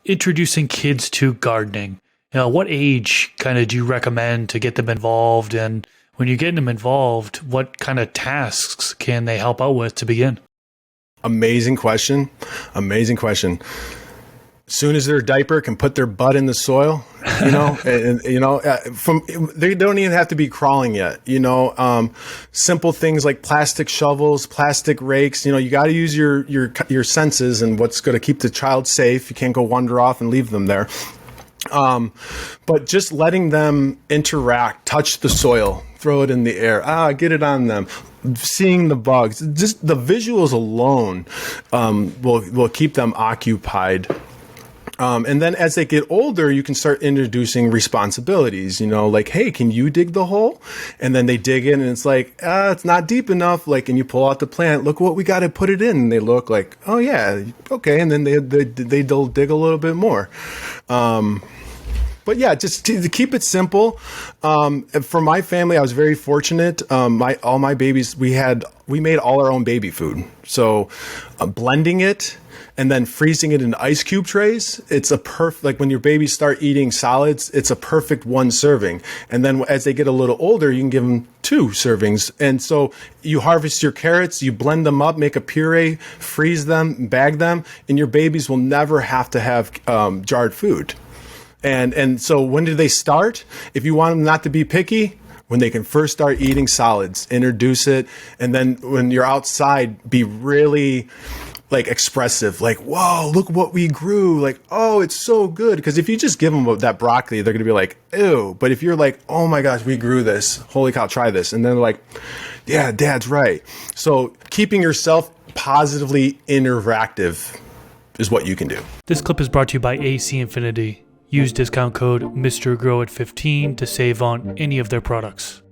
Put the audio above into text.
introducing kids to gardening, what age kind of do you recommend to get them involved? And when you get them involved, what kind of tasks can they help out with to begin? Amazing question. Amazing question. Soon as their diaper can put their butt in the soil, they don't even have to be crawling yet. Simple things like plastic shovels, plastic rakes. You got to use your senses and what's going to keep the child safe. You can't go wander off and leave them there. But just letting them interact, touch the soil, throw it in the air, get it on them. Seeing the bugs, just the visuals alone will keep them occupied. And then as they get older, you can start introducing responsibilities, like, hey, can you dig the hole? And then they dig in and it's like, it's not deep enough. Like, and you pull out the plant, look what we got to put it in. And they look like, oh yeah, okay. And then they'll dig a little bit more. But yeah, just to keep it simple. For my family, I was very fortunate. All my babies, we made all our own baby food. So blending it and then freezing it in ice cube trays, it's a like when your babies start eating solids, it's a perfect one serving. And then as they get a little older, you can give them 2 servings. And so you harvest your carrots, you blend them up, make a puree, freeze them, bag them, and your babies will never have to have jarred food. And so when do they start? If you want them not to be picky, when they can first start eating solids, introduce it. And then when you're outside, be really like expressive, like, whoa, look what we grew. Like, oh, it's so good. Because if you just give them that broccoli, they're going to be like, ew. But if you're like, oh my gosh, we grew this. Holy cow, try this. And then they're like, yeah, dad's right. So keeping yourself positively interactive is what you can do. This clip is brought to you by AC Infinity. Use discount code MrGrow at 15 to save on any of their products.